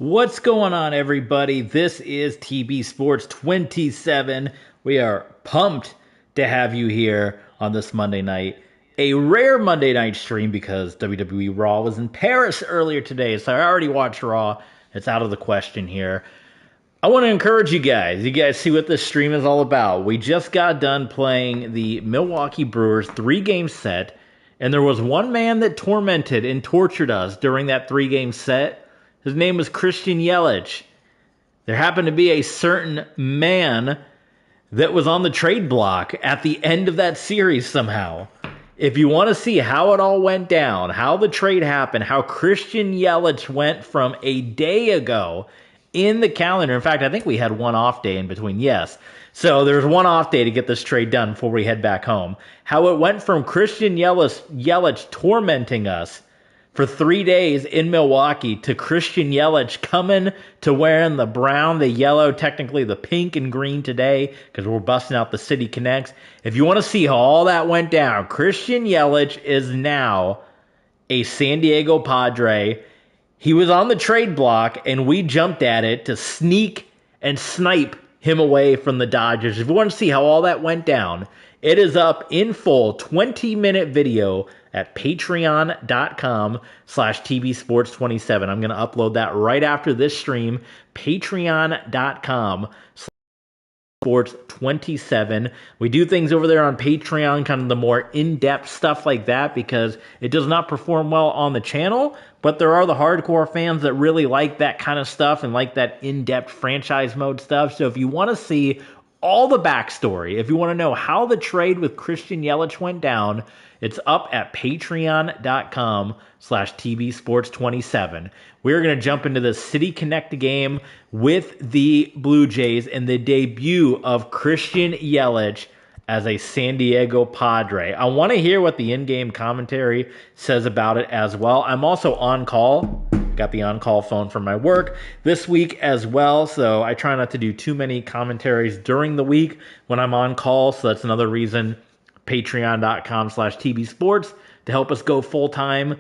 What's going on, everybody? This is TB Sports 27. We are pumped to have you here on this Monday night. A rare Monday night stream because WWE Raw was in Paris earlier today, so I already watched Raw. It's out of the question here. I want to encourage you guys. You guys see what this stream is all about. We just got done playing the Milwaukee Brewers 3-game set, and there was one man that tormented and tortured us during that 3-game set. His name was Christian Yelich. There happened to be a certain man that was on the trade block at the end of that series somehow. If you want to see how it all went down, how the trade happened, how Christian Yelich went from a day ago in the calendar. In fact, I think we had one off day in between. Yes. So there's one off day to get this trade done before we head back home. How it went from Christian Yelich tormenting us for 3 days in Milwaukee to Christian Yelich coming to wearing the brown, the yellow, technically the pink and green today because we're busting out the City Connects. If you want to see how all that went down, Christian Yelich is now a San Diego Padre. He was on the trade block and we jumped at it to sneak and snipe him away from the Dodgers. If you want to see how all that went down, it is up in full, 20-minute video at patreon.com/TBSports27. I'm going to upload that right after this stream, patreon.com/sports27. We do things over there on Patreon, kind of the more in-depth stuff like that, because it does not perform well on the channel, but there are the hardcore fans that really like that kind of stuff and like that in-depth franchise mode stuff. So if you want to see all the backstory, if you want to know how the trade with Christian Yelich went down, it's up at patreon.com/TBSports27. We're going to jump into the City Connect game with the Blue Jays and the debut of Christian Yelich as a San Diego Padre. I want to hear what the in-game commentary says about it as well. I'm also on call. Got the on-call phone from my work this week as well, so I try not to do too many commentaries during the week when I'm on call, so that's another reason patreon.com/TBSports to help us go full-time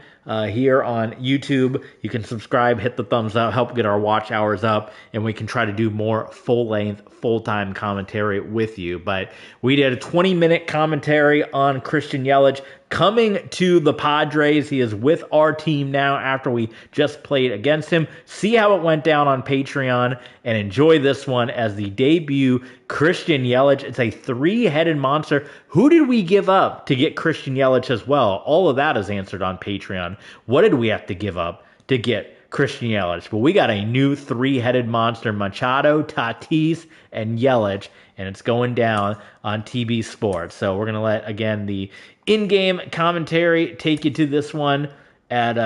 here on YouTube. You can subscribe, hit the thumbs up, help get our watch hours up, and we can try to do more full-length, full-time commentary with you. But we did a 20-minute commentary on Christian Yelich coming to the Padres. He is with our team now after we just played against him. See how it went down on Patreon and enjoy this one as the debut Christian Yelich. It's a three-headed monster. Who did we give up to get Christian Yelich as well? All of that is answered on Patreon. What did we have to give up to get Christian Yelich? But we got a new three-headed monster, Machado, Tatis, and Yelich, and it's going down on TB Sports. So we're going to let, again, the in-game commentary take you to this one at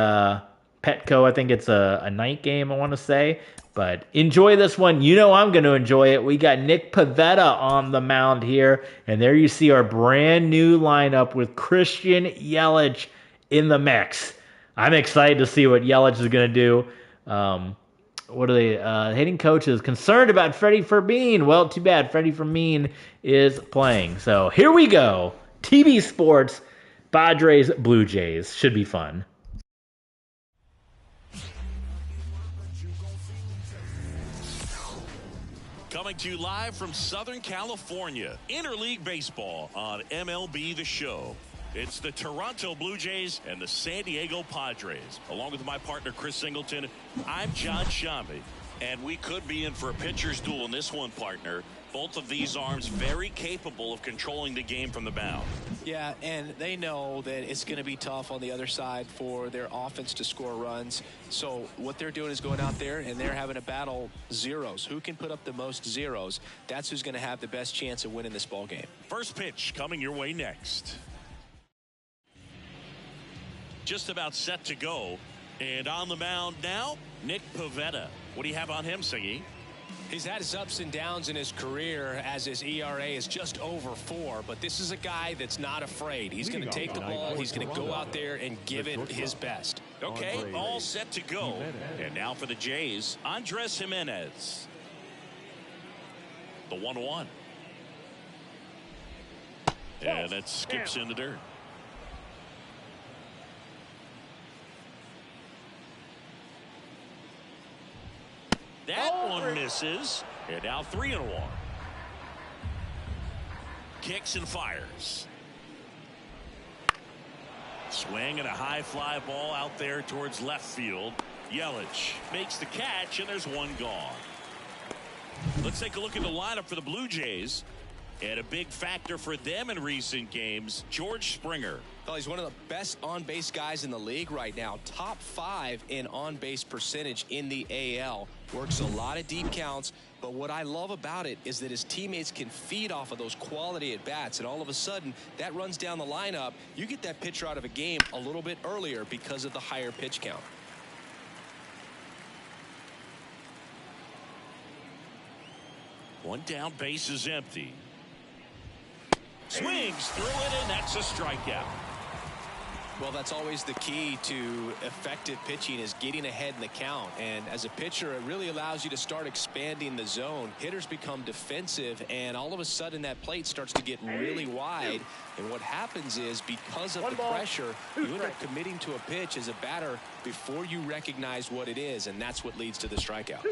Petco. I think it's a night game, I want to say. But enjoy this one. You know I'm going to enjoy it. We got Nick Pivetta on the mound here. And there you see our brand new lineup with Christian Yelich in the mix. I'm excited to see what Yelich is going to do. What are they? Hitting coach is concerned about Freddie Fermin. Well, too bad. Freddie Fermin is playing. So here we go. TB Sports, Padres, Blue Jays. Should be fun. Coming to you live from Southern California, Interleague Baseball on MLB The Show. It's the Toronto Blue Jays and the San Diego Padres. Along with my partner, Chris Singleton, I'm John Shambi. And we could be in for a pitcher's duel in this one, partner. Both of these arms very capable of controlling the game from the mound. Yeah, and they know that it's going to be tough on the other side for their offense to score runs. So what they're doing is going out there and they're having to battle zeros. Who can put up the most zeros? That's who's going to have the best chance of winning this ball game. First pitch coming your way next. Just about set to go. And on the mound now, Nick Pivetta. What do you have on him, Siggy? He's had his ups and downs in his career as his ERA is just over 4, but this is a guy that's not afraid. He's going to take the ball. He's going to go out there and give it his best. Okay, all set to go. And now for the Jays, Andres Jimenez. The 1-1. And that skips in the dirt. That one misses. And now 3-1. Kicks and fires. Swing and a high fly ball out there towards left field. Yelich makes the catch, and there's one gone. Let's take a look at the lineup for the Blue Jays. And a big factor for them in recent games, George Springer. Well, he's one of the best on-base guys in the league right now. Top 5 in on-base percentage in the AL. Works a lot of deep counts, but what I love about it is that his teammates can feed off of those quality at-bats, and all of a sudden, that runs down the lineup. You get that pitcher out of a game a little bit earlier because of the higher pitch count. One down, base is empty. Swings through it, and that's a strikeout. Well, that's always the key to effective pitching, is getting ahead in the count. And as a pitcher, it really allows you to start expanding the zone. Hitters become defensive, and all of a sudden that plate starts to get really wide. And what happens is, because of the pressure, you end up committing to a pitch as a batter before you recognize what it is, and that's what leads to the strikeout.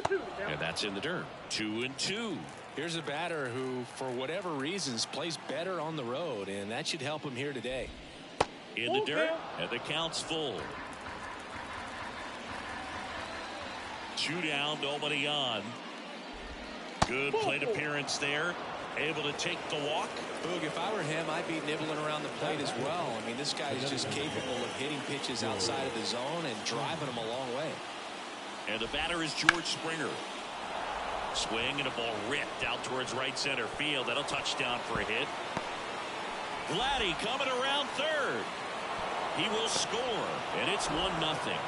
And that's in the dirt. 2-2. Here's a batter who, for whatever reasons, plays better on the road, and that should help him here today. In the dirt, and the count's full. 2 down, nobody on. Good plate appearance there. Able to take the walk. Boog, if I were him, I'd be nibbling around the plate as well. I mean, this guy is just capable of hitting pitches outside of the zone and driving them a long way. And the batter is George Springer. Swing and a ball ripped out towards right center field. That'll touchdown for a hit. Vladdy coming around third. He will score, and it's 1-0.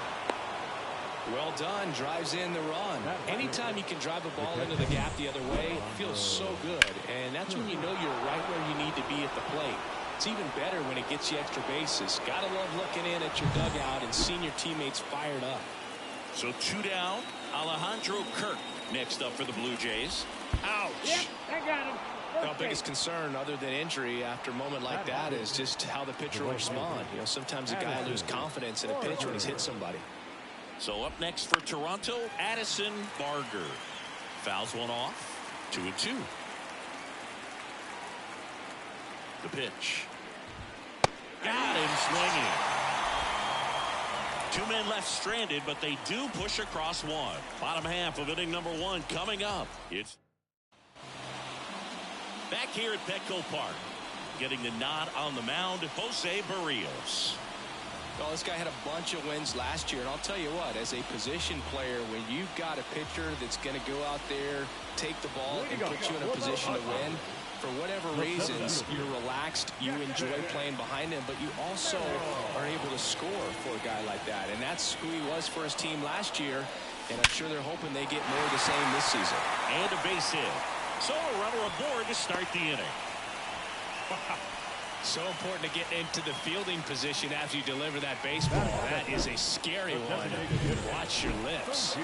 Well done. Drives in the run. Anytime you can drive a ball into the gap the other way, it feels so good. And that's when you know you're right where you need to be at the plate. It's even better when it gets you extra bases. Gotta love looking in at your dugout and seeing your teammates fired up. So 2 down. Alejandro Kirk next up for the Blue Jays. Ouch. Yep, I got him. Our biggest concern, other than injury, after a moment like that, is just how the pitcher will respond. You know, sometimes a guy loses confidence in a pitch when he's hit somebody. So up next for Toronto, Addison Barger. Fouls one off. 2-2. The pitch. Got him swinging. 2 men left stranded, but they do push across one. Bottom half of inning number 1 coming up. It's back here at Petco Park. Getting the nod on the mound, Jose Barrios. Well, this guy had a bunch of wins last year, and I'll tell you what, as a position player, when you've got a pitcher that's going to go out there, take the ball, and put you in a position to win, for whatever reasons, you're relaxed, you enjoy playing behind him, but you also are able to score for a guy like that. And that's who he was for his team last year, and I'm sure they're hoping they get more of the same this season. And a base hit. So a runner aboard to start the inning. So important to get into the fielding position after you deliver that baseball. That is a scary one. Watch your lips.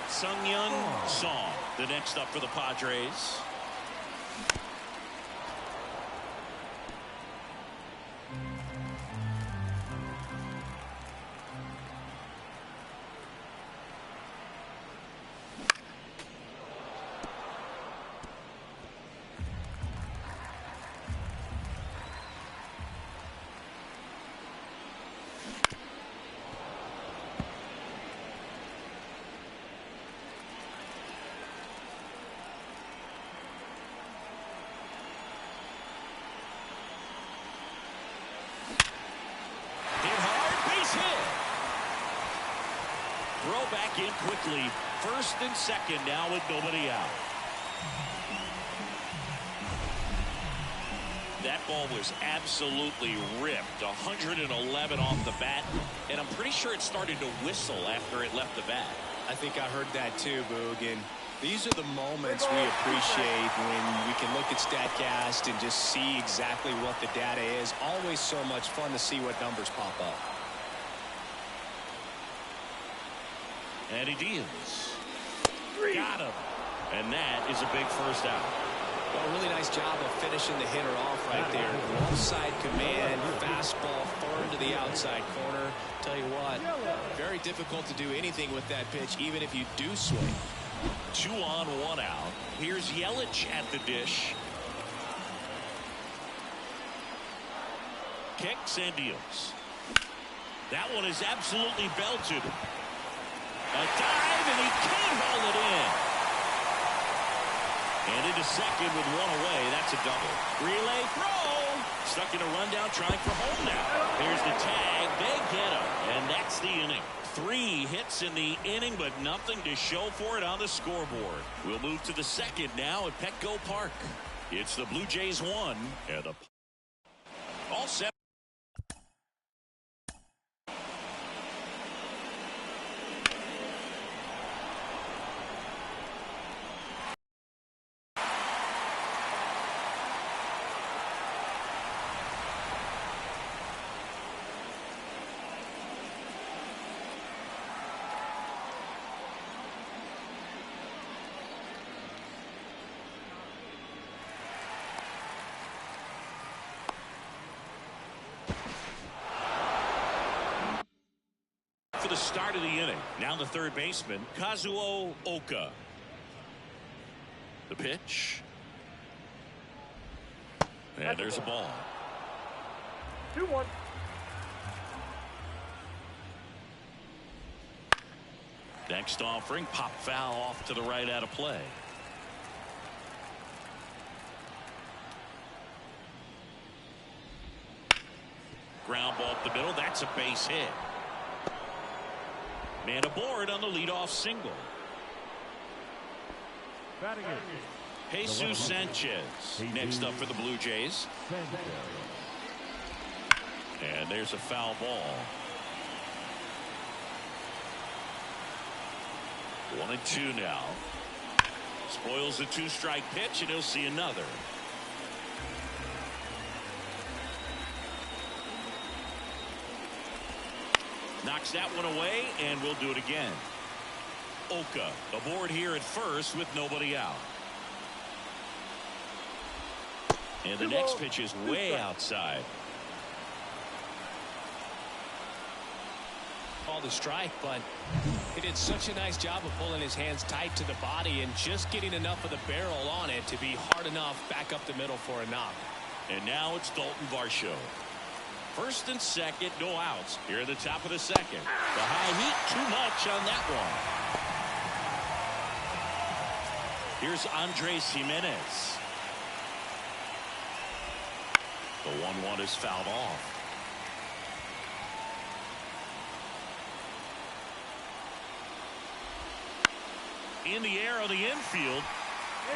Sung-Yun Song, the next up for the Padres. Throw back in quickly. First and second now with nobody out. That ball was absolutely ripped. 111 off the bat. And I'm pretty sure it started to whistle after it left the bat. I think I heard that too, Boog. And these are the moments we appreciate when we can look at StatCast and just see exactly what the data is. Always so much fun to see what numbers pop up. Eddie Diaz. Got him. And that is a big first out. Well, really nice job of finishing the hitter off right there. One side command, fastball far into the outside corner. Tell you what, very difficult to do anything with that pitch, even if you do swing. 2 on, 1 out. Here's Yelich at the dish. Kicks and deals. That one is absolutely belted. A dive, and he can't hold it in. And into second with 1 away. That's a double. Relay throw. Stuck in a rundown, trying for home now. Here's the tag. They get him. And that's the inning. 3 hits in the inning, but nothing to show for it on the scoreboard. We'll move to the second now at Petco Park. It's the Blue Jays 1 and the all set. For the start of the inning. Now the third baseman, Kazuo Oka. The pitch. And there's a ball. 2-1. Next offering, pop foul off to the right out of play. Ground ball up the middle. That's a base hit. Man aboard on the leadoff single. Jesus Sanchez next up for the Blue Jays. And there's a foul ball. 1-2 now. Spoils the 2-strike pitch, and he'll see another. Knocks that one away, and we'll do it again. Oka aboard here at first with nobody out. And the next pitch is way outside. Called a strike, but he did such a nice job of pulling his hands tight to the body and just getting enough of the barrel on it to be hard enough back up the middle for a knock. And now it's Dalton Varsho. First and second, no outs. Here at the top of the second. The high heat, too much on that one. Here's Andres Jimenez. The 1-1 is fouled off. In the air on the infield.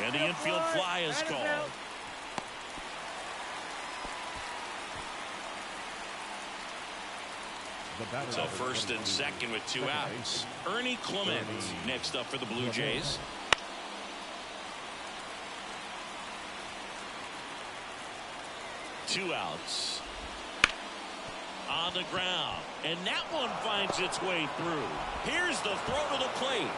And the infield fly is called. So first and second with 2 outs. Ernie Clement next up for the Blue Jays. Two outs. On the ground. And that one finds its way through. Here's the throw to the plate.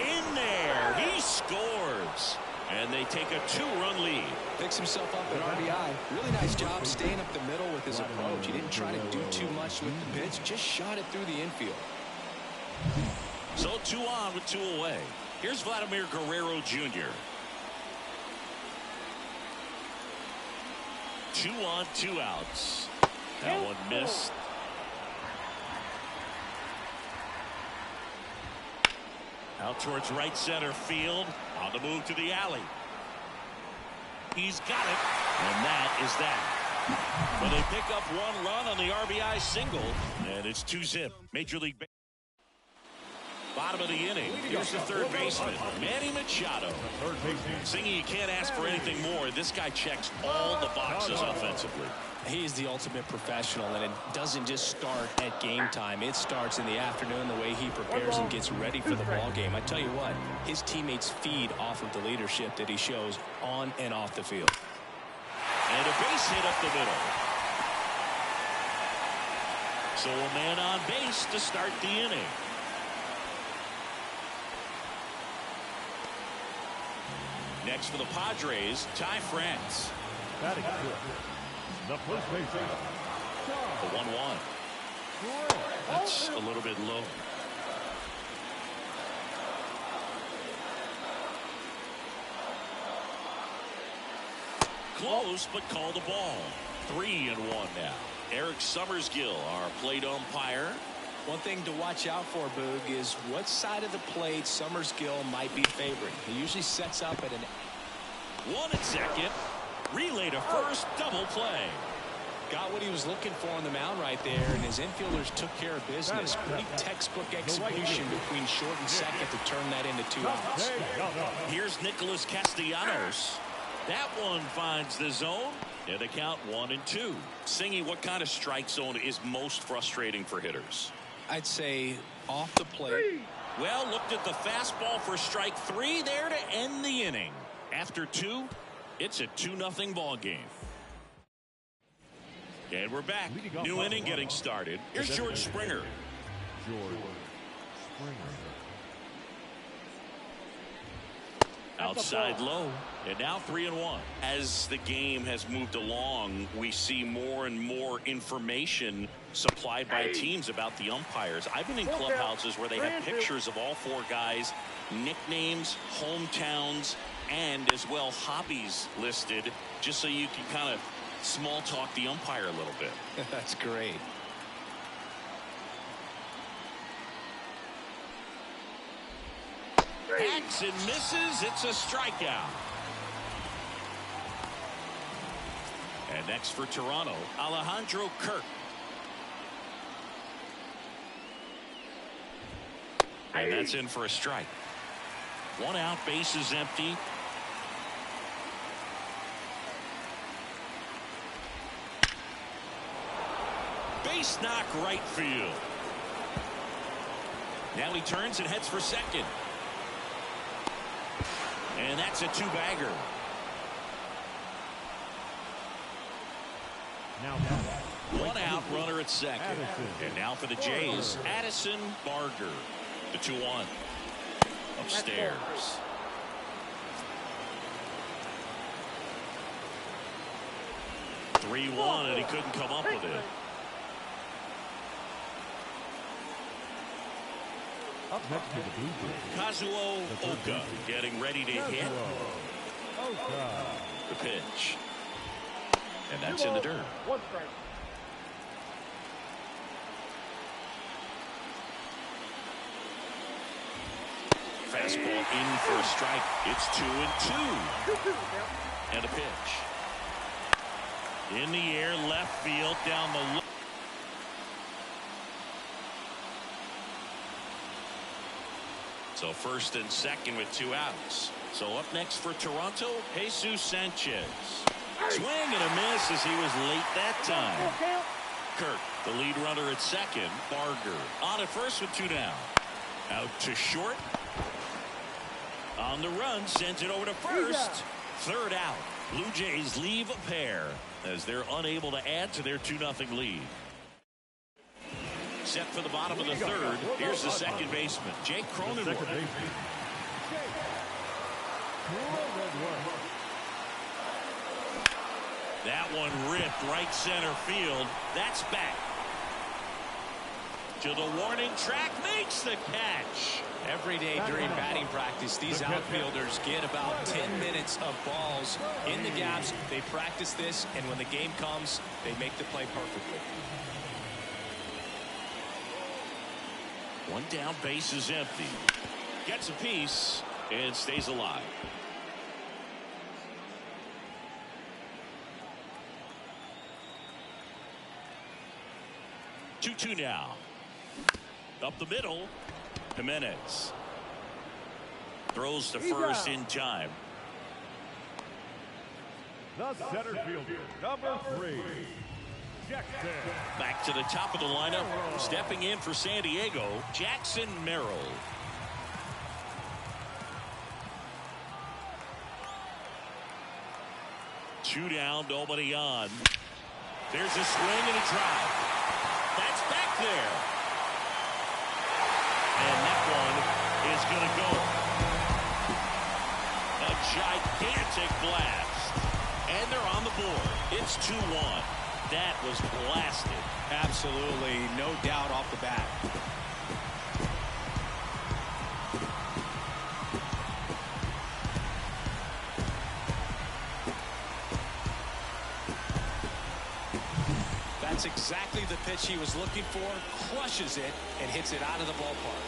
In there. He scores. And they take a 2-run lead. Picks himself up at RBI. Really nice job staying up the middle with his approach. He didn't try to do too much with the pitch. Just shot it through the infield. So 2 on with 2 away. Here's Vladimir Guerrero Jr. 2 on, 2 outs. That one missed. Out towards right center field. On the move to the alley. He's got it. And that is that. Well, they pick up 1 run on the RBI single. And it's 2-zip. Major League Baseball. Bottom of the inning. Here's the third baseman, Manny Machado. Singing, you can't ask for anything more. This guy checks all the boxes offensively. He's the ultimate professional, and it doesn't just start at game time. It starts in the afternoon, the way he prepares and gets ready for the ball game. I tell you what, his teammates feed off of the leadership that he shows on and off the field. And a base hit up the middle. So a man on base to start the inning. Next for the Padres, Ty France. The first baseman. The 1-1. That's a little bit low. close, but called the ball. 3-1 now. Eric Summersgill, our plate umpire. One thing to watch out for, Boog, is what side of the plate Summersgill might be favoring. He usually sets up at an 1 at second. Relay to first. Double play. Got what he was looking for on the mound right there, and his infielders took care of business. Pretty textbook execution between short and second to turn that into 2 outs. Here's Nicholas Castellanos. That one finds the zone. And the count 1-2. Singy, what kind of strike zone is most frustrating for hitters? I'd say off the plate. Well, looked at the fastball for strike 3 there to end the inning. After 2, it's a 2-0 ball game. And we're back. New inning getting started. Here's George Springer. Outside low. And now 3-1. As the game has moved along, we see more and more information supplied by teams about the umpires. I've been in clubhouses where they have pictures of all 4 guys, nicknames, hometowns, and as well hobbies listed, just so you can kind of small talk the umpire a little bit. That's great. Hacks and misses. It's a strikeout. And next for Toronto, Alejandro Kirk. And that's in for a strike. 1 out, bases empty. Base knock right field. Now he turns and heads for second. And that's a 2-bagger. Now 1 out, runner at second. And now for the Jays, Addison Barger. The 2-1. Upstairs. (3-1), and he couldn't come up with it. up next to the Blue Jays, Kazuo Oka getting ready to hit. The pitch. And that's in the dirt. 1 strike. Fastball in for a strike. It's 2-2. And a pitch. In the air, left field, down the low. So first and second with 2 outs. So up next for Toronto, Jesus Sanchez. Swing and a miss as he was late that time. Kirk, the lead runner at second. Barger on at first with 2 down. Out to short. On the run, sends it over to first. 3rd out. Blue Jays leave a pair as they're unable to add to their 2-0 lead. Set for the bottom of the 3rd. Here's the second baseman, Jake Cronenworth. That one ripped right center field. That's back. To the warning track, makes the catch. Every day during batting practice, these outfielders get about 10 minutes of balls in the gaps. They practice this, and when the game comes, they make the play perfectly. 1 down, base is empty. Gets a piece and stays alive. 2-2 now. Up the middle, Jimenez throws to first in time. The center fielder, number 3, Jackson. Back to the top of the lineup, stepping in for San Diego, Jackson Merrill. Two down, nobody on. There's a swing and a drive. That's back there. And that one is going to go. A gigantic blast. And they're on the board. It's 2-1. That was blasted. Absolutely, no doubt off the bat. It's exactly the pitch he was looking for, crushes it, and hits it out of the ballpark.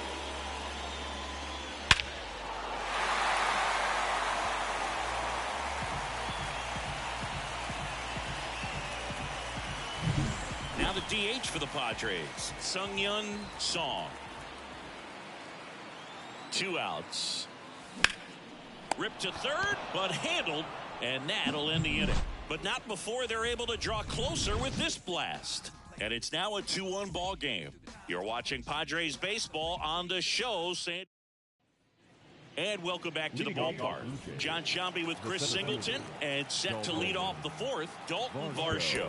Now the DH for the Padres, Seung-Yun Song. 2 outs. Ripped to third, but handled, and that'll end the inning. But not before they're able to draw closer with this blast. And it's now a 2-1 ball game. You're watching Padres baseball on the show. And welcome back to the ballpark. John Sciambi with Chris Singleton, and set to lead off the fourth, Dalton Varsho.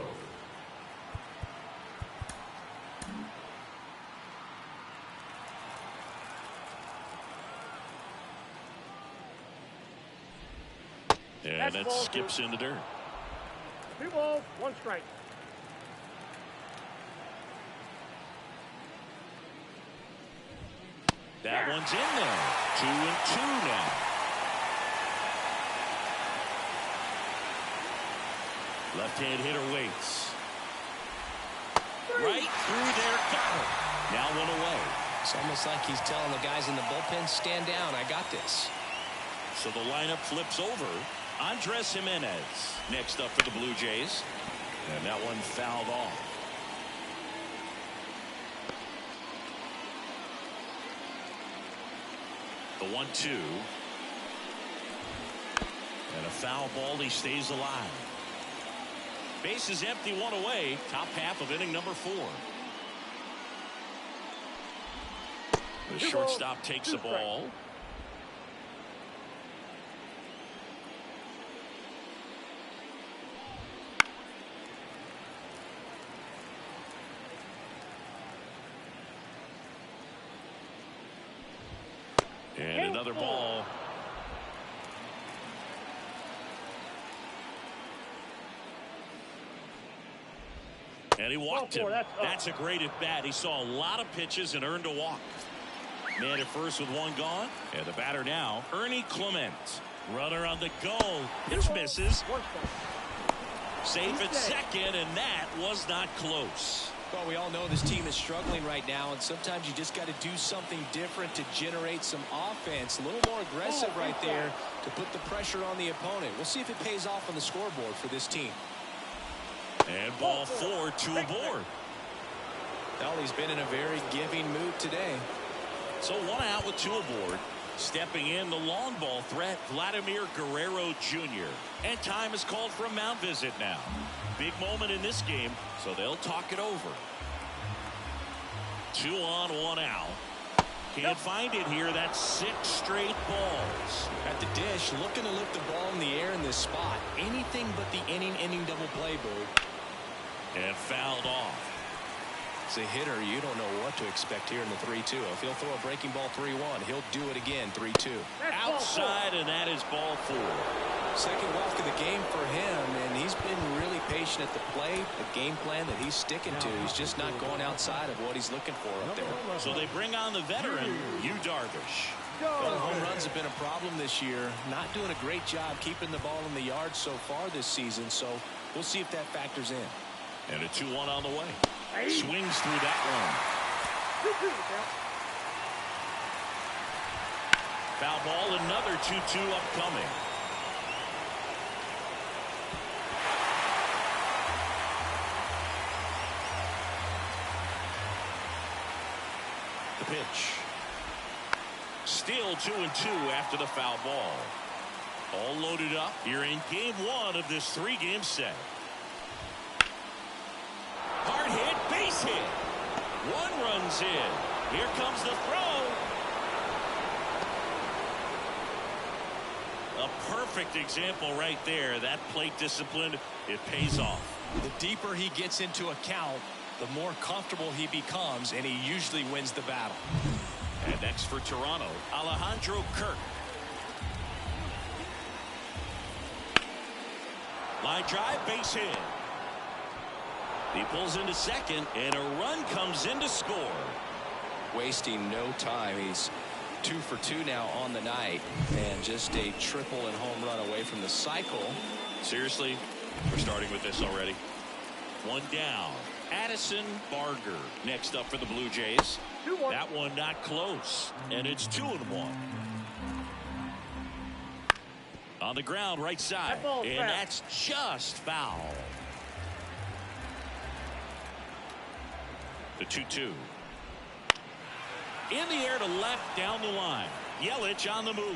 And that skips in the dirt. 2 balls, 1 strike. That one's in there. 2-2 now. Left-hand hitter waits. Right through there, got him. Now 1 away. It's almost like he's telling the guys in the bullpen, stand down, I got this. So the lineup flips over. Andres Jimenez next up for the Blue Jays. And that one fouled off. The 1-2. And a foul ball. He stays alive. Base is empty, 1 away. Top half of inning number 4. The shortstop takes the ball. And another ball. And he walked him. That's a great at bat. He saw a lot of pitches and earned a walk. Man at first with 1 gone. And the batter now, Ernie Clement. Runner on the go. Pitch misses. Safe at second, and that was not close. Well, we all know this team is struggling right now, and sometimes you just got to do something different to generate some offense. A little more aggressive right there to put the pressure on the opponent. We'll see if it pays off on the scoreboard for this team. And ball 4, 2 aboard. Well, he's been in a very giving mood today. So 1 out with 2 aboard. Stepping in, the long ball threat, Vladimir Guerrero Jr. And time is called for a mound visit now. Big moment in this game, so they'll talk it over. 2 on, 1 out. Can't find it here. That's 6 straight balls. At the dish, looking to lift the ball in the air in this spot. Anything but the inning double play, Boo. And fouled off. As a hitter, you don't know what to expect here in the 3-2. If he'll throw a breaking ball 3-1, he'll do it again 3-2. Outside, and that is ball 4. Second walk of the game for him, and he's been really patient at the plate. The game plan that he's sticking to, he's just not going outside of what he's looking for up there. So they bring on the veteran, Yu Darvish. Well, home runs have been a problem this year. Not doing a great job keeping the ball in the yard so far this season, so we'll see if that factors in. And a 2-1 on the way. Swings through that one. Foul ball, another 2-2 upcoming. The pitch. Still 2-2 after the foul ball. All loaded up here in game 1 of this 3-game set. Hard hit, base hit. 1 runs in. Here comes the throw. A perfect example right there. That plate discipline, it pays off. The deeper he gets into a count, the more comfortable he becomes, and he usually wins the battle. And next for Toronto, Alejandro Kirk. Line drive, base hit. He pulls into second, and a run comes in to score. Wasting no time. He's 2 for 2 now on the night, and just a triple and home run away from the cycle. Seriously, we're starting with this already. 1 down. Addison Barger next up for the Blue Jays. 2-1. That one not close, and it's 2-1. On the ground, right side, That ball's and foul. that's just foul. The 2-2. In the air to left, down the line. Yelich on the move.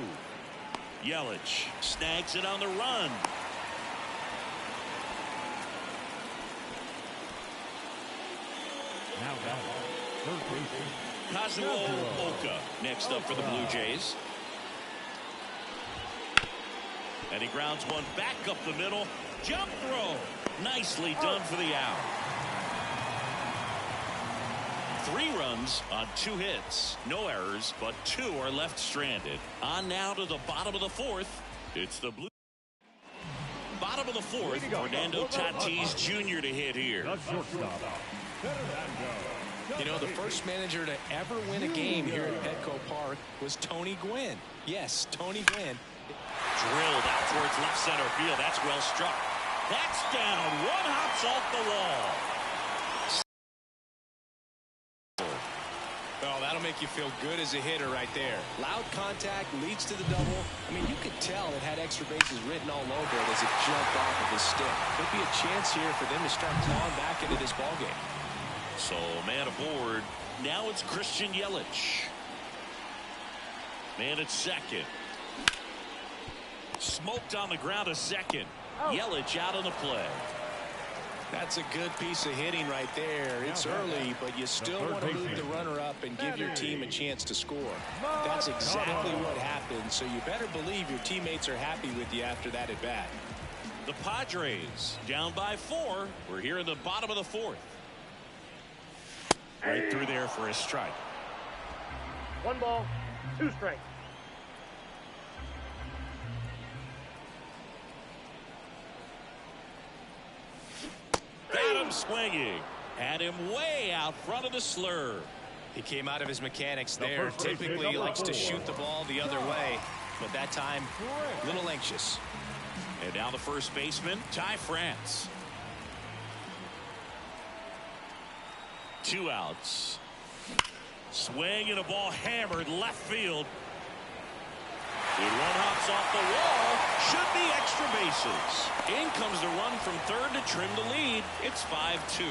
Yelich snags it on the run. Now batting, third baseman, Kazuo Oka next up for the Blue Jays. And he grounds one back up the middle. Jump throw. Nicely done for the out. 3 runs on 2 hits. No errors, but 2 are left stranded. On now to the bottom of the 4th. It's the Blue. Bottom of the 4th. Fernando Tatis Jr. to hit here. the shortstop, Fernando. You know, the first manager to ever win a game here at Petco Park was Tony Gwynn. Yes, Tony Gwynn. Drilled out towards left center field. That's well struck. That's down. 1 hops off the wall. Oh, that'll make you feel good as a hitter right there. Loud contact leads to the double. I mean, you could tell it had extra bases written all over it as it jumped off of his stick. Could be a chance here for them to start clawing back into this ballgame. So, man aboard. Now it's Christian Yelich. Man at second. Smoked on the ground a second. Yelich out on the play. That's a good piece of hitting right there. It's early, but you still want to move the runner up and give your team a chance to score. That's exactly what happened, so you better believe your teammates are happy with you after that at bat. The Padres down by 4. We're here in the bottom of the 4th. Right through there for a strike. 1 ball, 2 strikes. Got him swinging. Had him way out front of the slur. He came out of his mechanics there. Typically he likes to shoot the ball the other way, but that time a little anxious. And now the first baseman, Ty France. 2 outs. Swing and a ball hammered left field. It 1 hops off the wall. Should be extra bases. In comes the run from third to trim the lead. It's 5-2.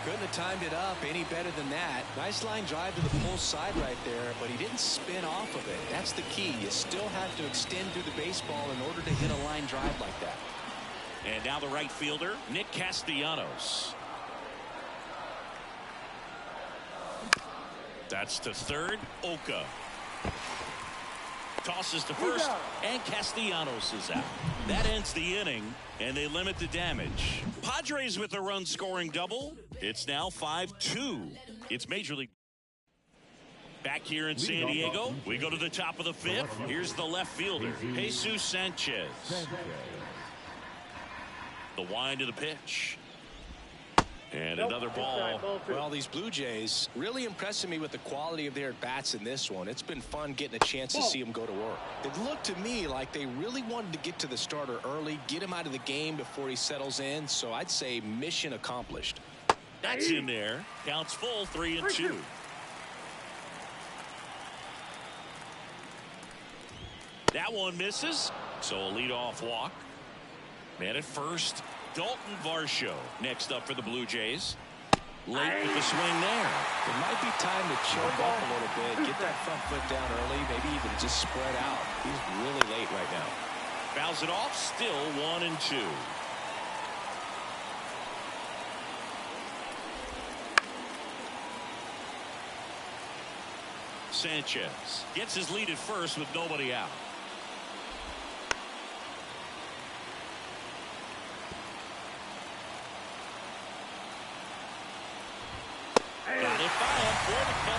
Couldn't have timed it up any better than that. Nice line drive to the pull side right there, but he didn't spin off of it. That's the key. You still have to extend through the baseball in order to hit a line drive like that. And now the right fielder, Nick Castellanos. That's to third, Oka. Tosses to first, and Castellanos is out. That ends the inning, and they limit the damage. Padres with a run-scoring double. It's now 5-2. It's Major League. Back here in San Diego, we go to the top of the 5th. Here's the left fielder, Jesus Sanchez. The wind of the pitch. And another ball. Well, these Blue Jays really impressing me with the quality of their at-bats in this one. It's been fun getting a chance to see them go to work. It looked to me like they really wanted to get to the starter early, get him out of the game before he settles in. So I'd say mission accomplished. That's in there. Counts full, 3-2. That one misses. So a leadoff walk. Man at first, Dalton Varsho next up for the Blue Jays. Late with the swing there. It might be time to choke up a little bit, get that front foot down early, maybe even just spread out. He's really late right now. Fouls it off, still 1-2. Sanchez gets his lead at first with nobody out. Got it by him for the K.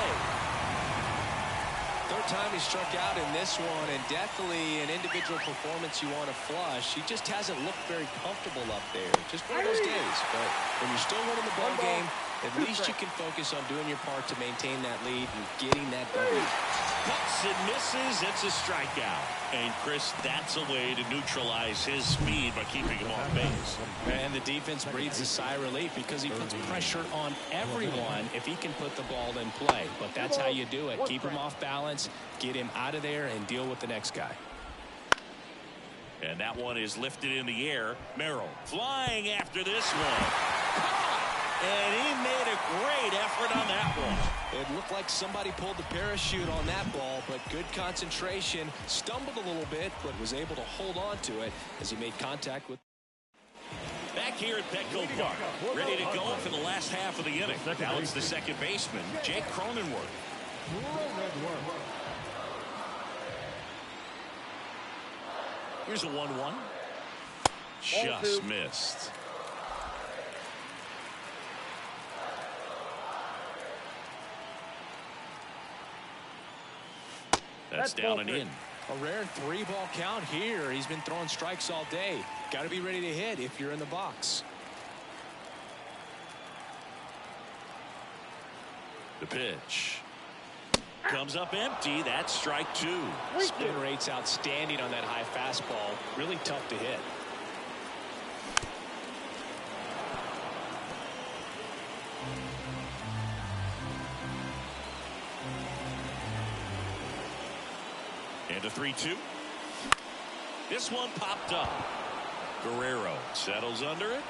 Third time he struck out in this one, and definitely an individual performance you want to flush. He just hasn't looked very comfortable up there. Just one of those days. But when you're still winning the ball game, at least you can focus on doing your part to maintain that lead and getting that W. Cuts swings and misses. It's a strikeout. And Chris, that's a way to neutralize his speed by keeping him off base. And the defense breathes a sigh of relief because he puts pressure on everyone if he can put the ball in play. But that's how you do it. Keep him off balance, get him out of there, and deal with the next guy. And that one is lifted in the air. Merrill flying after this one. And he made a great effort on that one. It looked like somebody pulled the parachute on that ball, but good concentration. Stumbled a little bit, but was able to hold on to it as he made contact with. Back here at Petco Park, ready to go for the last half of the inning. Now it's the second baseman, Jake Cronenworth. Here's a 1-1. Just missed. That's down and in. A rare 3-ball count here. He's been throwing strikes all day. Got to be ready to hit if you're in the box. The pitch comes up empty. That's strike 2. Spin rate's outstanding on that high fastball. Really tough to hit. And a 3-2. This one popped up. Guerrero settles under it.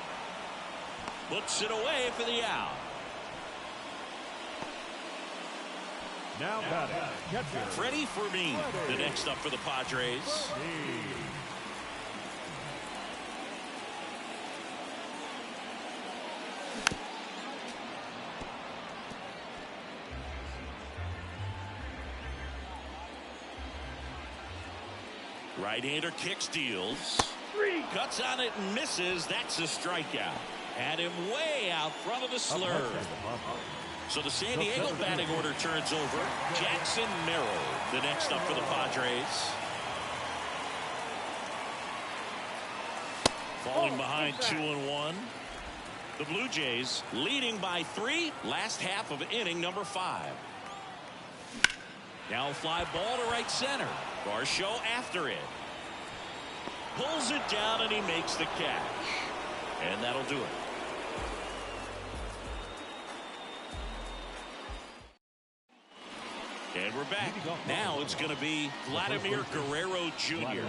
Puts it away for the out. Now batting, catcher. Freddie Fermin, the next up for the Padres. Right-hander kicks, deals. Cuts on it and misses. That's a strikeout. Had him way out front of the slur. So the San Diego batting order turns over. Jackson Merrill, the next up for the Padres. Falling behind 2-1. The Blue Jays leading by 3. Last half of inning number 5. Now a fly ball to right center. Varsho after it. Pulls it down and he makes the catch. And that'll do it. And we're back. Now it's going to be Vladimir Guerrero Jr.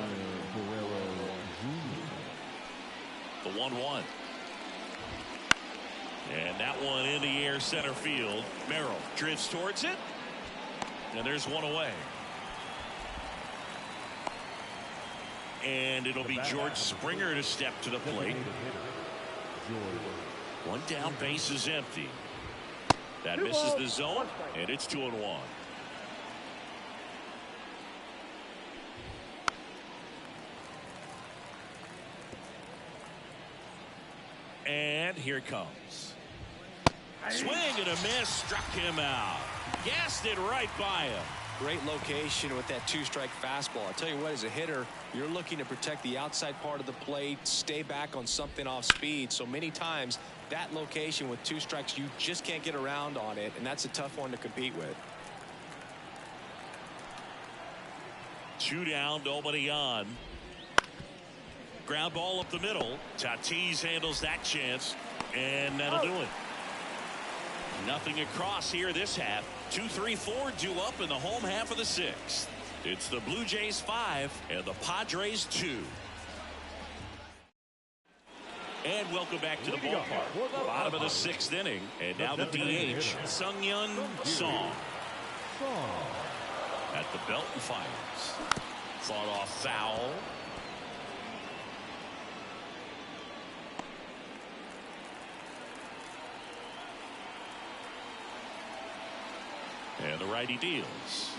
The 1-1. And that one in the air center field. Merrill drifts towards it. And there's one away. And it'll be George Springer to step to the plate. One down, base is empty. That misses the zone, and it's 2-1. And here it comes. Swing and a miss, struck him out. Gassed it right by him. Great location with that 2-strike fastball. I tell you what, as a hitter, you're looking to protect the outside part of the plate, stay back on something off speed. So many times that location with 2 strikes, you just can't get around on it, and that's a tough one to compete with. 2 down, nobody on. Ground ball up the middle. Tatis handles that chance, and that'll do it. Nothing across here this half. 2-3-4 due up in the home half of the 6th. It's the Blue Jays 5 and the Padres 2. And welcome back to the ballpark. Bottom of the 6th inning. And now the DH, Sung-Yun Song. At the belt and fires. Fought off foul. And the righty deals.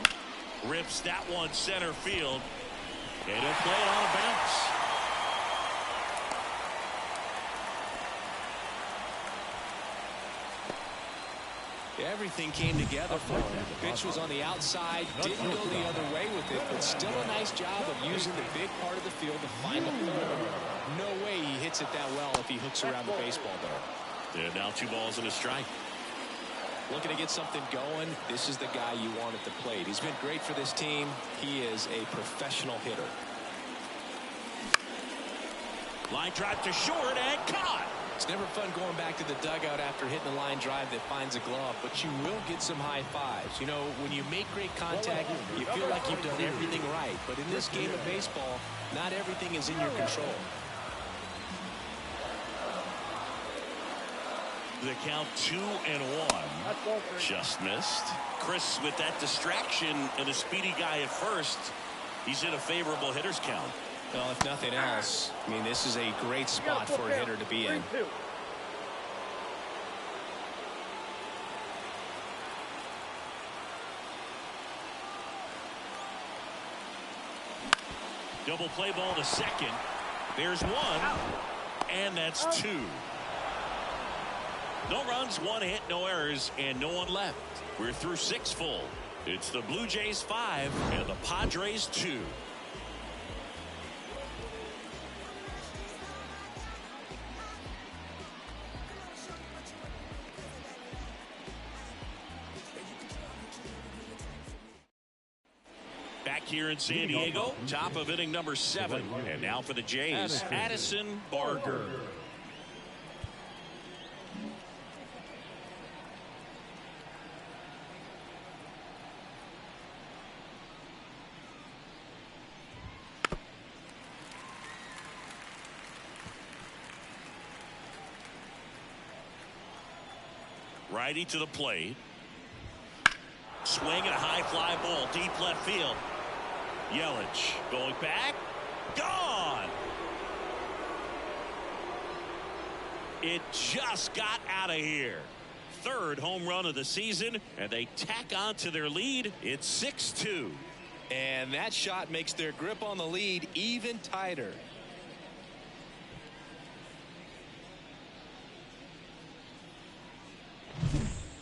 Rips that one center field. And he'll play it on a bounce. Everything came together for him. The pitch was on the outside, didn't go the other way with it, but still a nice job of using the big part of the field to find the hole. No way he hits it that well if he hooks around the baseball, though. And now 2 balls and a strike. Looking to get something going. This is the guy you want at the plate. He's been great for this team. He is a professional hitter. Line drive to short and caught. It's never fun going back to the dugout after hitting a line drive that finds a glove, but you will get some high fives. You know, when you make great contact, you feel like you've done everything right. But in this game of baseball, not everything is in your control. The count 2-1. Just missed. Chris, with that distraction and a speedy guy at first, he's in a favorable hitter's count. Well, if nothing else, I mean, this is a great spot for a hitter to be in. 3-2. Double play ball to second. There's one, and that's two. No runs, one hit, no errors, and no one left. We're through 6 full. It's the Blue Jays 5 and the Padres 2. Back here in San Diego, top of inning number 7. And now for the Jays, Addison Barger. Righty to the plate. Swing and a high fly ball deep left field. Yelich going back. Gone. It just got out of here. Third home run of the season, and they tack on to their lead. It's 6-2. And that shot makes their grip on the lead even tighter.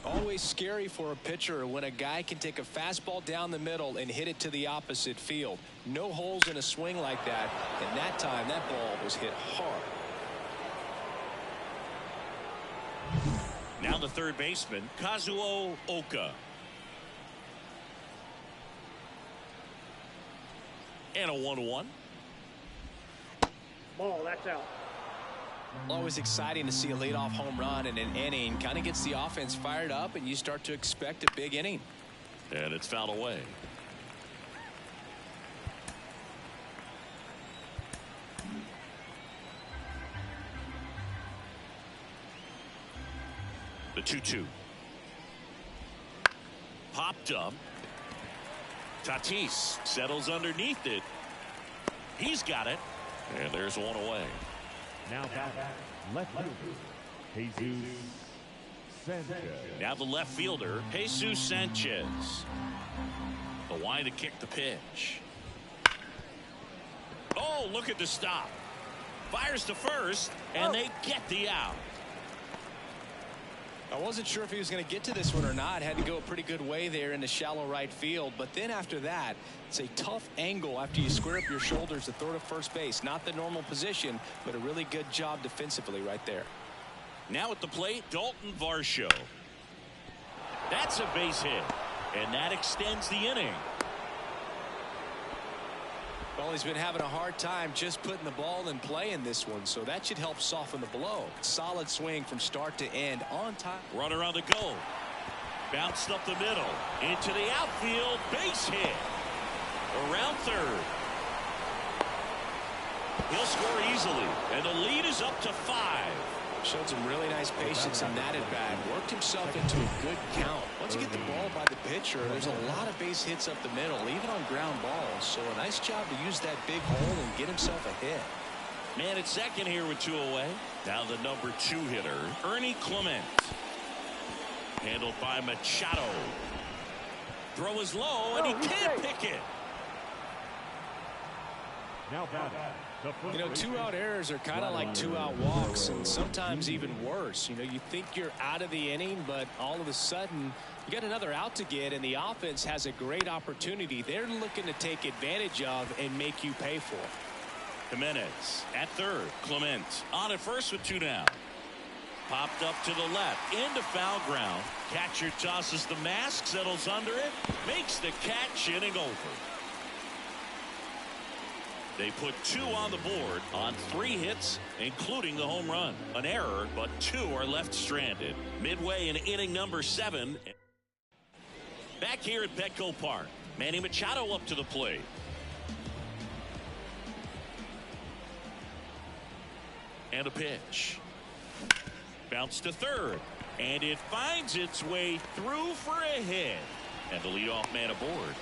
Always scary for a pitcher when a guy can take a fastball down the middle and hit it to the opposite field. No holes in a swing like that, and that time that ball was hit hard. Now the third baseman, Kazuo Oka. And a 1-1. Ball, that's out. Always exciting to see a leadoff home run in an inning. Kind of gets the offense fired up, and you start to expect a big inning. And it's fouled away. The 2-2. Popped up. Tatis settles underneath it. He's got it. And there's one away. Now back, left fielder, Jesus Sanchez. Now the left fielder, Jesus Sanchez. The line to kick the pitch. Oh, look at the stop. Fires to first, and they get the out. I wasn't sure if he was going to get to this one or not. Had to go a pretty good way there in the shallow right field. But then after that, it's a tough angle after you square up your shoulders to throw to first base. Not the normal position, but a really good job defensively right there. Now at the plate, Dalton Varsho. That's a base hit, and that extends the inning. Well, he's been having a hard time just putting the ball in play in this one, so that should help soften the blow. Solid swing from start to end on time. Runner on the go. Bounced up the middle. Into the outfield. Base hit. Around third. He'll score easily, and the lead is up to 5. Showed some really nice patience in that at bat. Worked himself into a good count. Once you get the ball by the pitcher, there's a lot of base hits up the middle, even on ground balls. So a nice job to use that big hole and get himself a hit. Man at second here with 2 away. Now the number 2 hitter, Ernie Clement. Handled by Machado. Throw is low, and he can't pick it. Now batting. You know, 2-out errors are kind of like 2-out walks, and sometimes even worse. You know, you think you're out of the inning, but all of a sudden you got another out to get, and the offense has a great opportunity they're looking to take advantage of and make you pay for. Jimenez at third. Clement on at first with 2 down. Popped up to the left, into foul ground. Catcher tosses the mask, settles under it, makes the catch, inning over. They put 2 on the board on 3 hits, including the home run. An error, but 2 are left stranded. Midway in inning number 7. Back here at Petco Park, Manny Machado up to the plate. And a pitch. Bounce to third, and it finds its way through for a hit. And the leadoff man aboard.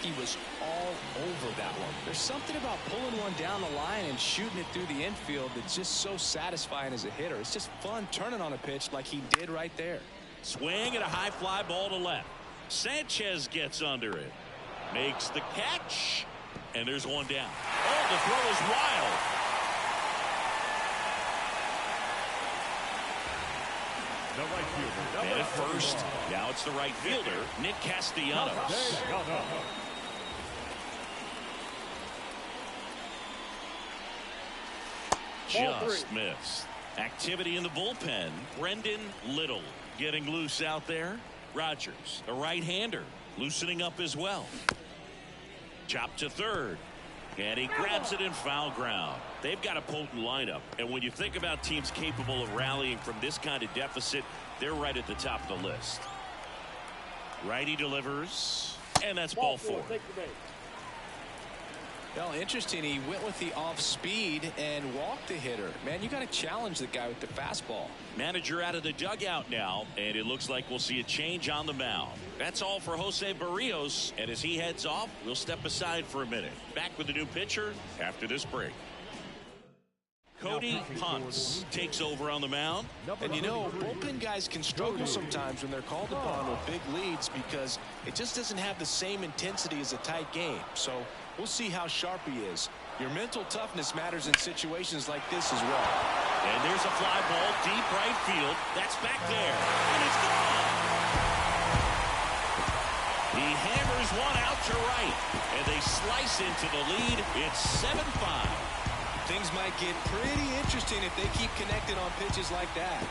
He was all over that one. There's something about pulling one down the line and shooting it through the infield that's just so satisfying as a hitter. It's just fun turning on a pitch like he did right there. Swing and a high fly ball to left. Sanchez gets under it. Makes the catch. And there's one down. Oh, the throw is wild. The right fielder. And at first, now it's the right fielder, Nick Castellanos. Just missed. Activity in the bullpen. Brendan Little getting loose out there. Rogers, a right-hander, loosening up as well. Chop to third. And he grabs it in foul ground. They've got a potent lineup. And when you think about teams capable of rallying from this kind of deficit, they're right at the top of the list. Righty delivers. And that's ball 4. Well, interesting. He went with the off speed and walked the hitter. Man, you got to challenge the guy with the fastball. Manager out of the dugout now, and it looks like we'll see a change on the mound. That's all for Jose Barrios, and as he heads off, we'll step aside for a minute. Back with the new pitcher after this break. Cody Ponce takes over on the mound. And you know, bullpen guys can struggle sometimes when they're called upon with big leads because it just doesn't have the same intensity as a tight game. So we'll see how sharp he is. Your mental toughness matters in situations like this as well. And there's a fly ball deep right field. That's back there. And it's gone. He hammers one out to right. And they slice into the lead. It's 7-5. Things might get pretty interesting if they keep connected on pitches like that.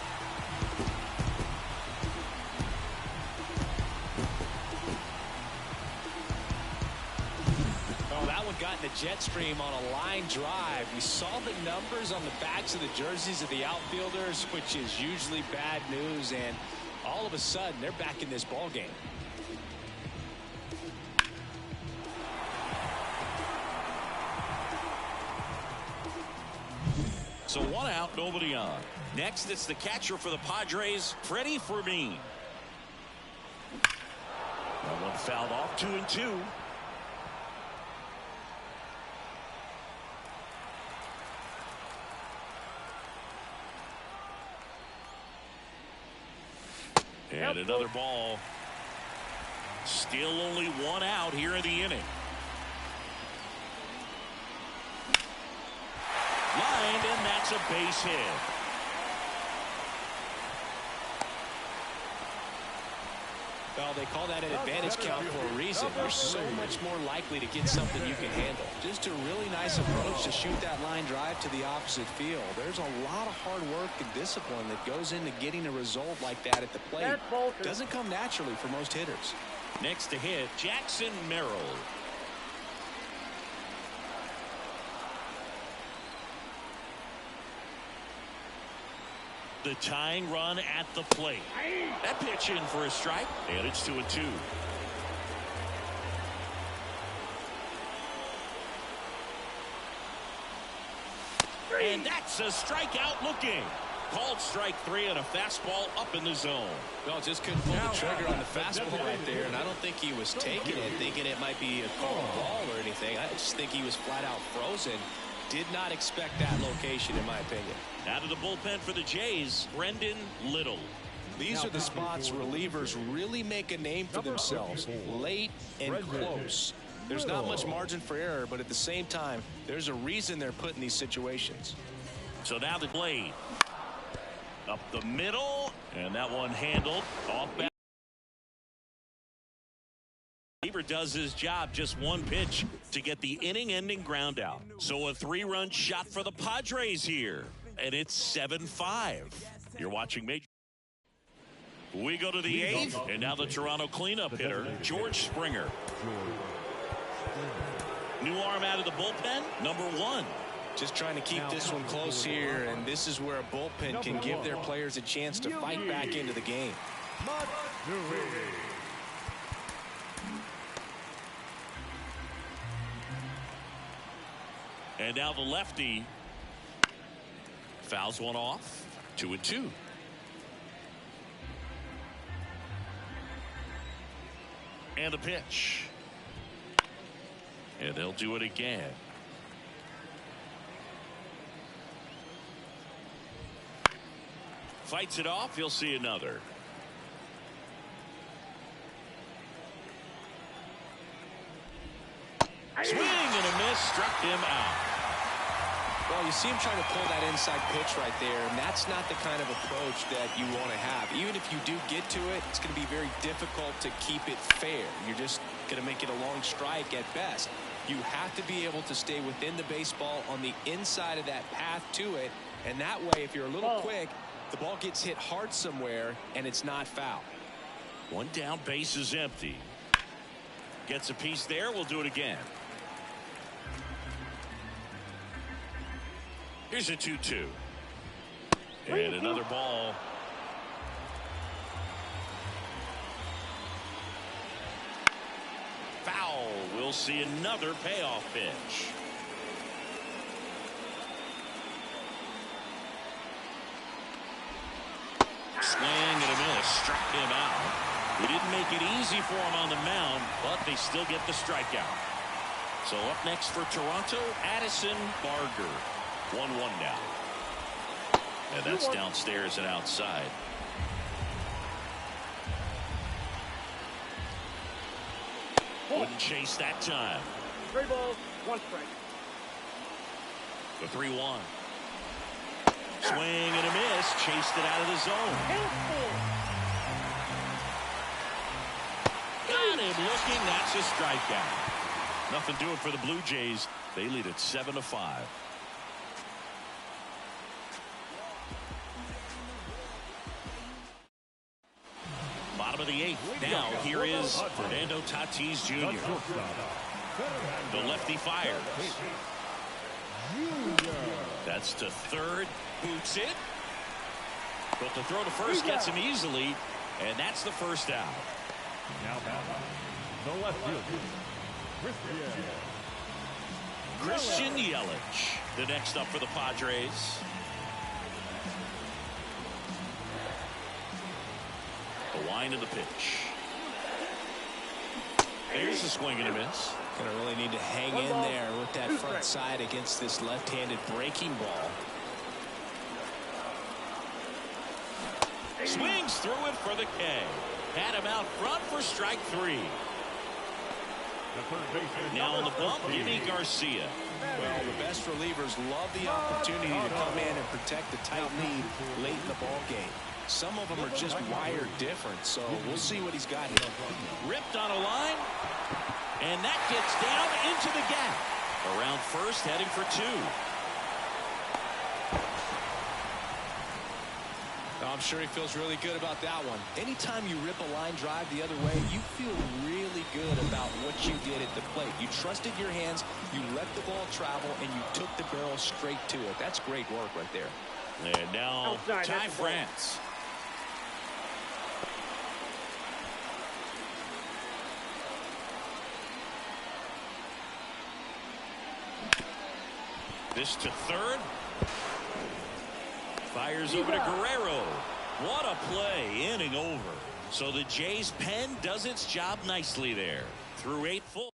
Oh, that one got in the jet stream on a line drive. We saw the numbers on the backs of the jerseys of the outfielders, which is usually bad news, and all of a sudden they're back in this ball game. So 1 out, nobody on. Next, it's the catcher for the Padres, Freddie Fermin. That one fouled off, 2-2. And another ball. Still only 1 out here in the inning. Lined, and that's a base hit. Well, they call that an advantage count for a reason. You're so much more likely to get something you can handle. Just a really nice approach to shoot that line drive to the opposite field. There's a lot of hard work and discipline that goes into getting a result like that at the plate. Doesn't come naturally for most hitters. Next to hit, Jackson Merrill. The tying run at the plate. That pitch in for a strike, and it's 2-2. And that's a strikeout looking. Called strike 3 on a fastball up in the zone. Well, just couldn't pull the trigger on the fastball right there, and I don't think he was taking it, thinking it might be a called ball or anything. I just think he was flat out frozen. Did not expect that location, in my opinion. Out of the bullpen for the Jays, Brendan Little. These are the spots relievers really make a name for themselves, late and close. There's not much margin for error, but at the same time, there's a reason they're put in these situations. So now the blade. Up the middle, and that one handled off back. Reliever does his job, just one pitch to get the inning-ending ground out. So a 3-run shot for the Padres here. and it's 7-5. You're watching Major. We go to the 8th, and now the Toronto cleanup hitter, George Springer. New arm out of the bullpen, number 1. Just trying to keep this one close here, and this is where a bullpen can give their players a chance to fight back into the game. And now the lefty fouls one off. 2-2. And a pitch. And they'll do it again. Fights it off. He'll see another. Swing and a miss. Struck him out. Well, you see him trying to pull that inside pitch right there, and that's not the kind of approach that you want to have. Even if you do get to it, it's going to be very difficult to keep it fair. You're just going to make it a long strike at best. You have to be able to stay within the baseball on the inside of that path to it, and that way, if you're a little quick, the ball gets hit hard somewhere, and it's not foul. One down, base is empty. Gets a piece there. We'll do it again. Here's a 2-2. And another ball. Foul. We'll see another payoff pitch. Swing and a miss. Struck him out. We didn't make it easy for him on the mound, but they still get the strikeout. So up next for Toronto, Addison Barger. 1-1 now. And that's downstairs and outside. Wouldn't chase that time. 3 balls, 1 strike. The 3-1. Swing and a miss. Chased it out of the zone. Got him looking. That's a strikeout. Nothing doing for the Blue Jays. They lead at 7-5. Bottom of the 8th. Now here is Fernando Tatis Jr. The lefty fires. That's to third. Boots it. But the throw to first gets him easily. And that's the first out. Now the left fielder, Christian Yelich, the next up for the Padres. The wind of the pitch. There's a swing and a miss. Going to really need to hang in there with that front side against this left-handed breaking ball. Swings through it for the K. Had him out front for strike 3. Now on the bump, Jimmy Garcia. Well, the best relievers love the opportunity to come in and protect the tight lead late in the ball game. Some of them are just wired different, so we'll see what he's got here. Ripped on a line, and that gets down into the gap. Around first, heading for 2. I'm sure he feels really good about that one. Anytime you rip a line drive the other way, you feel really good about what you did at the plate. You trusted your hands, you let the ball travel, and you took the barrel straight to it. That's great work right there. And now Ty France. This to third. Fires over to Guerrero. What a play, inning over. So the Jays' pen does its job nicely there. Through 8 full.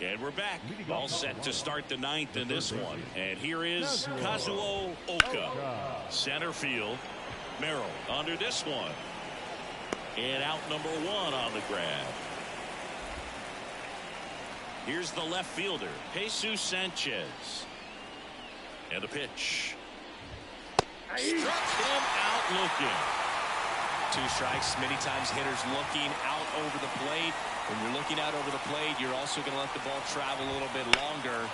And we're back. All set to start the 9th in this one. And here is Kazuo Oka. Center field. Merrill under this one. And out number 1 on the grab. Here's the left fielder, Jesus Sanchez. And a pitch. Struck him out looking. 2 strikes. Many times hitters looking out over the plate. When you're looking out over the plate, you're also going to let the ball travel a little bit longer.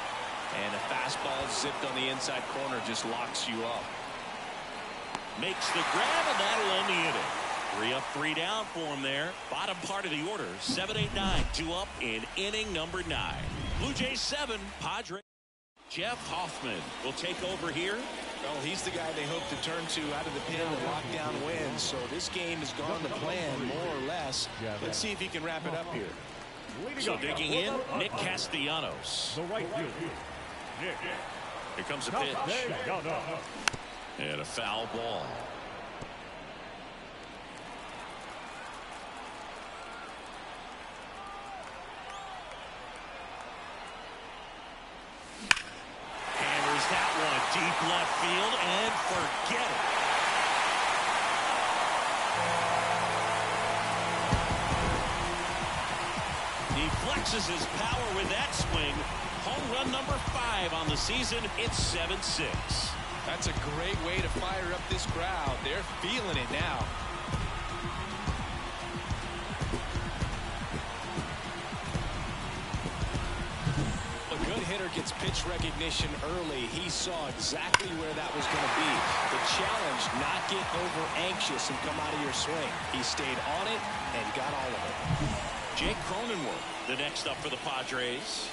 And a fastball zipped on the inside corner just locks you up. Makes the grab, and that'll end the inning. 3 up, 3 down for him there. Bottom part of the order. 7, 8, 9. 2 up in inning number 9. Blue Jays 7. Padres. Jeff Hoffman will take over here. Well, he's the guy they hope to turn to out of the pen and lock down wins. So this game has gone to plan, more or less. Let's see if he can wrap it up here. So digging in, Nick Castellanos. The right field. Nick. Here comes a pitch. And a foul ball. Hammers that one deep left field and forget it. He flexes his power with that swing. Home run number 5 on the season. It's 7-6. That's a great way to fire up this crowd. They're feeling it now. A good hitter gets pitch recognition early. He saw exactly where that was going to be. The challenge, not get over anxious and come out of your swing. He stayed on it and got all of it. Jake Cronenworth, the next up for the Padres.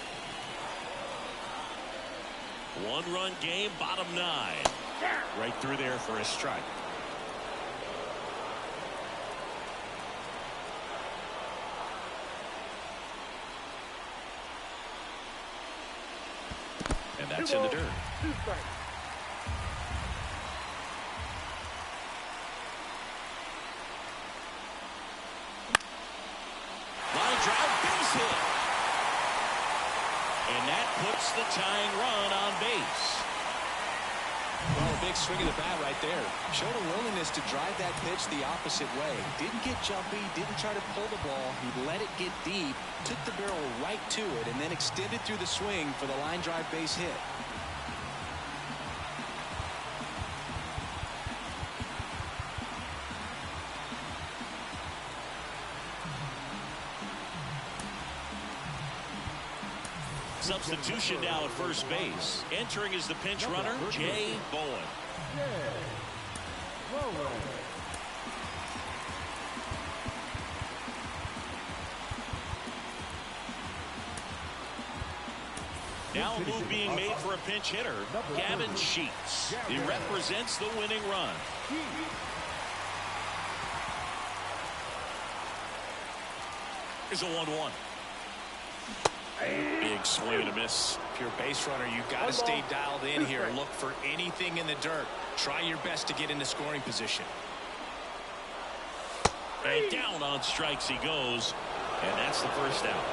1-run game, bottom 9. Right through there for a strike. And that's in the dirt. Line drive, base hit. And that puts the tying run on base. Well, a big swing of the bat right there. Showed a willingness to drive that pitch the opposite way. Didn't get jumpy, didn't try to pull the ball. He let it get deep, took the barrel right to it, and then extended through the swing for the line drive base hit. Substitution now at first base. Entering is the pinch runner, Jay Bowen. Now a move being made for a pinch hitter, Gavin Sheets. He represents the winning run. Here's a 1-1. Big swing and a miss. If you're a base runner, you've got to stay dialed in here. Look for anything in the dirt. Try your best to get into scoring position. And down on strikes he goes. And that's the first out.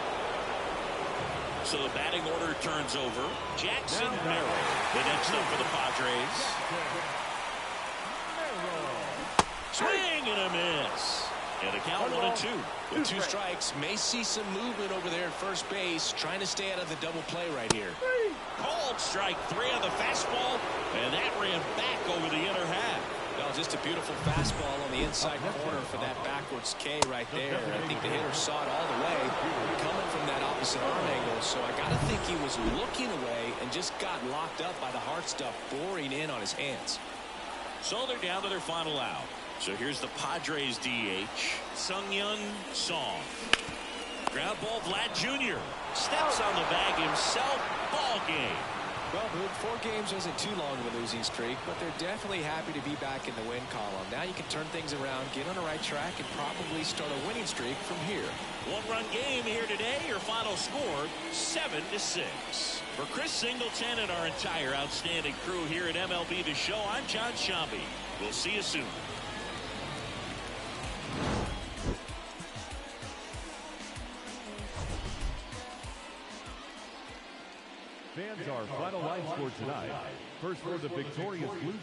So the batting order turns over. Jackson Merrill, the next up for the Padres. Swing and a miss. And a count 1-2. With 2 strikes, may see some movement over there at first base, trying to stay out of the double play right here. Called strike 3 on the fastball, and that ran back over the inner half. Well, just a beautiful fastball on the inside corner for that backwards K right there. I think the hitter saw it all the way, coming from that opposite arm angle, so I got to think he was looking away and just got locked up by the hard stuff boring in on his hands. So they're down to their final out. So here's the Padres DH, Sung-Yun Song. Ground ball, Vlad Jr. Steps on the bag himself. Ball game. Well, Boog, 4 games wasn't too long of a losing streak, but they're definitely happy to be back in the win column. Now you can turn things around, get on the right track, and probably start a winning streak from here. 1-run game here today. Your final score, 7-6. For Chris Singleton and our entire outstanding crew here at MLB The Show, I'm John Shambi. We'll see you soon. Fans, our final line score tonight. First for the victorious Blue